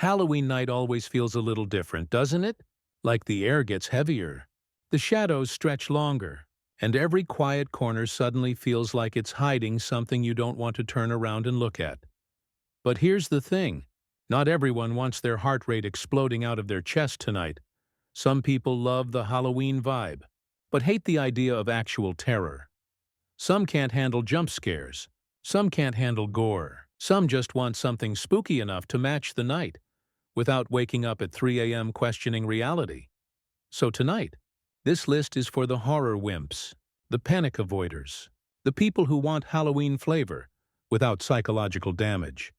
Halloween night always feels a little different, doesn't it? Like the air gets heavier, the shadows stretch longer, and every quiet corner suddenly feels like it's hiding something you don't want to turn around and look at. But here's the thing. Not everyone wants their heart rate exploding out of their chest tonight. Some people love the Halloween vibe, but hate the idea of actual terror. Some can't handle jump scares. Some can't handle gore. Some just want something spooky enough to match the night, without waking up at 3 a.m. questioning reality. So tonight, this list is for the horror wimps, the panic avoiders, the people who want Halloween flavor without psychological damage.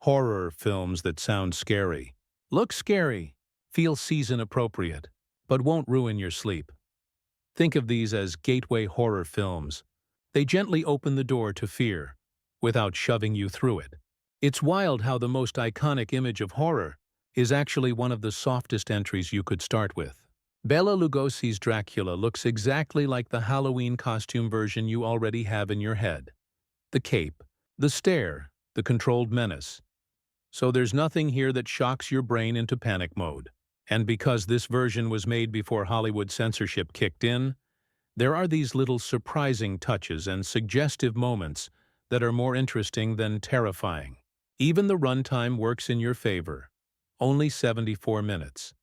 Horror films that sound scary, look scary, feel season appropriate, but won't ruin your sleep. Think of these as gateway horror films. They gently open the door to fear, without shoving you through it. It's wild how the most iconic image of horror is actually one of the softest entries you could start with. Bela Lugosi's Dracula looks exactly like the Halloween costume version you already have in your head. The cape, the stare, the controlled menace. So there's nothing here that shocks your brain into panic mode. And because this version was made before Hollywood censorship kicked in, there are these little surprising touches and suggestive moments that are more interesting than terrifying. Even the runtime works in your favor. Only 74 minutes.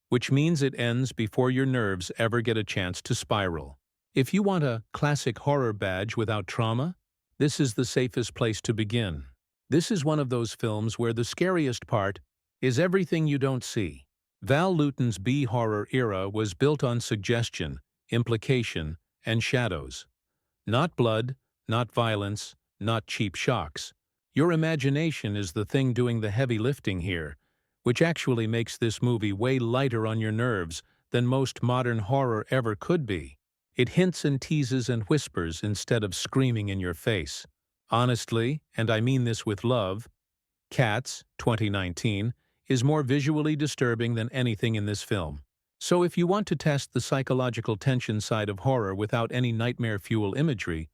Which means it ends before your nerves ever get a chance to spiral. If you want a classic horror badge without trauma, this is the safest place to begin. This is one of those films where the scariest part is everything you don't see. Val Lewton's B-horror era was built on suggestion, implication, and shadows. Not blood, not violence, not cheap shocks. Your imagination is the thing doing the heavy lifting here, which actually makes this movie way lighter on your nerves than most modern horror ever could be. It hints and teases and whispers instead of screaming in your face. Honestly, and I mean this with love, Cats, 2019, is more visually disturbing than anything in this film. So if you want to test the psychological tension side of horror without any nightmare fuel imagery,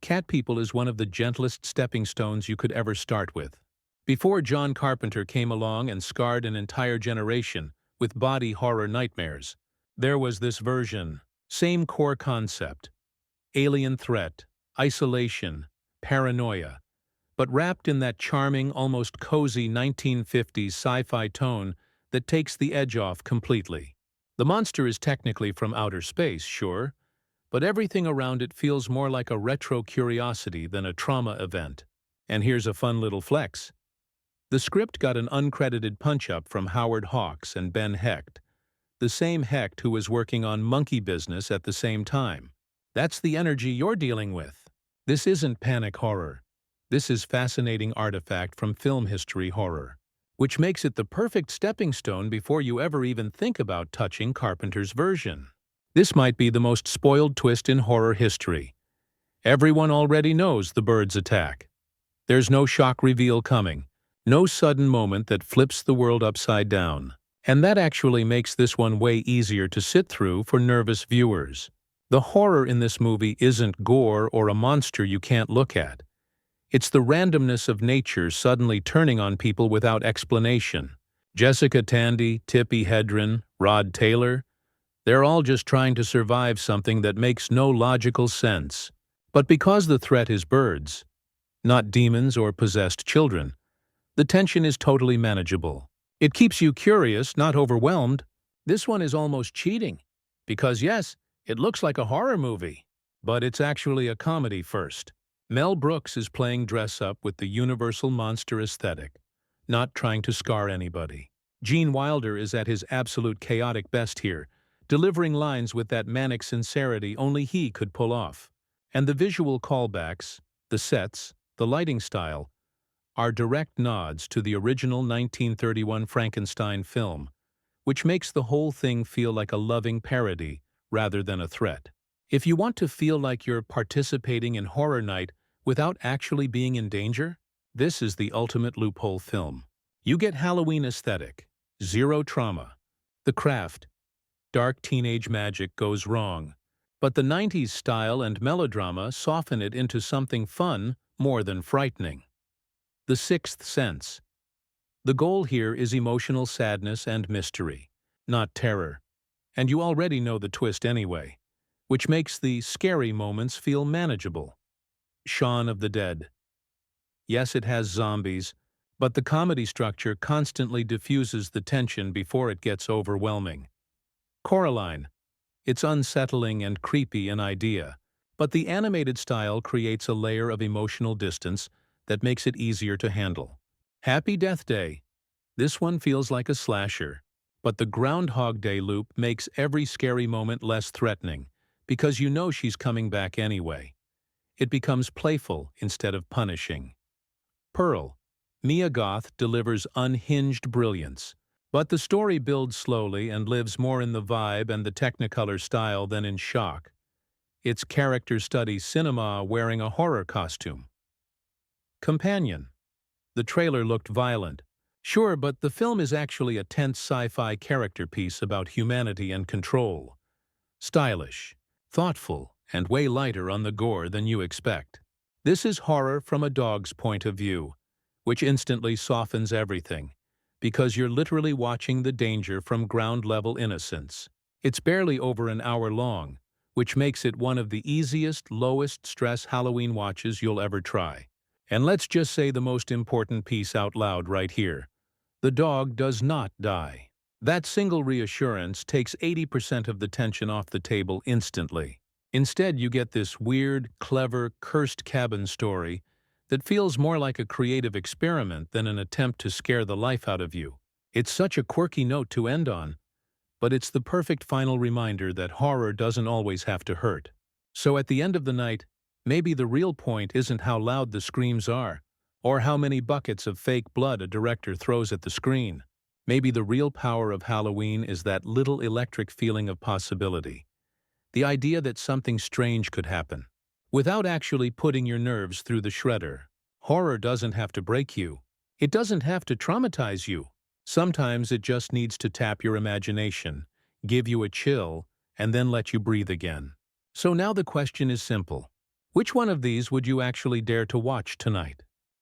Cat People is one of the gentlest stepping stones you could ever start with. Before John Carpenter came along and scarred an entire generation with body horror nightmares, there was this version. Same core concept. Alien threat, isolation, paranoia, but wrapped in that charming, almost cozy 1950s sci-fi tone that takes the edge off completely. The monster is technically from outer space, sure, but everything around it feels more like a retro curiosity than a trauma event. And here's a fun little flex. The script got an uncredited punch-up from Howard Hawks and Ben Hecht, the same Hecht who was working on Monkey Business at the same time. That's the energy you're dealing with. This isn't panic horror. This is fascinating artifact from film history horror, which makes it the perfect stepping stone before you ever even think about touching Carpenter's version. This might be the most spoiled twist in horror history. Everyone already knows the birds attack. There's no shock reveal coming, no sudden moment that flips the world upside down. And that actually makes this one way easier to sit through for nervous viewers. The horror in this movie isn't gore or a monster you can't look at. It's the randomness of nature suddenly turning on people without explanation. Jessica Tandy, Tippi Hedren, Rod Taylor, they're all just trying to survive something that makes no logical sense. But because the threat is birds, not demons or possessed children, the tension is totally manageable. It keeps you curious, not overwhelmed. This one is almost cheating. Because yes, it looks like a horror movie, but it's actually a comedy first. Mel Brooks is playing dress-up with the universal monster aesthetic, not trying to scar anybody. Gene Wilder is at his absolute chaotic best here, delivering lines with that manic sincerity only he could pull off. And the visual callbacks, the sets, the lighting style, are direct nods to the original 1931 Frankenstein film, which makes the whole thing feel like a loving parody rather than a threat. If you want to feel like you're participating in horror night without actually being in danger, this is the ultimate loophole film. You get Halloween aesthetic, zero trauma. The Craft, dark teenage magic goes wrong, but the 90s style and melodrama soften it into something fun more than frightening. The Sixth Sense. The goal here is emotional sadness and mystery, not terror. And you already know the twist anyway, which makes the scary moments feel manageable. Shaun of the Dead. Yes, it has zombies, but the comedy structure constantly diffuses the tension before it gets overwhelming. Coraline. It's unsettling and creepy in idea, but the animated style creates a layer of emotional distance that makes it easier to handle. Happy Death Day. This one feels like a slasher, but the Groundhog Day loop makes every scary moment less threatening, because you know she's coming back anyway. It becomes playful instead of punishing. Pearl. Mia Goth delivers unhinged brilliance, but the story builds slowly and lives more in the vibe and the Technicolor style than in shock. It's character study cinema wearing a horror costume. Companion. The trailer looked violent. Sure, but the film is actually a tense sci-fi character piece about humanity and control. Stylish, thoughtful, and way lighter on the gore than you expect. This is horror from a dog's point of view, which instantly softens everything, because you're literally watching the danger from ground-level innocence. It's barely over an hour long, which makes it one of the easiest, lowest-stress Halloween watches you'll ever try. And let's just say the most important piece out loud right here. The dog does not die. That single reassurance takes 80% of the tension off the table instantly. Instead, you get this weird, clever, cursed cabin story that feels more like a creative experiment than an attempt to scare the life out of you. It's such a quirky note to end on, but it's the perfect final reminder that horror doesn't always have to hurt. So at the end of the night, maybe the real point isn't how loud the screams are, or how many buckets of fake blood a director throws at the screen. Maybe the real power of Halloween is that little electric feeling of possibility. The idea that something strange could happen. Without actually putting your nerves through the shredder. Horror doesn't have to break you. It doesn't have to traumatize you. Sometimes it just needs to tap your imagination, give you a chill, and then let you breathe again. So now the question is simple. Which one of these would you actually dare to watch tonight?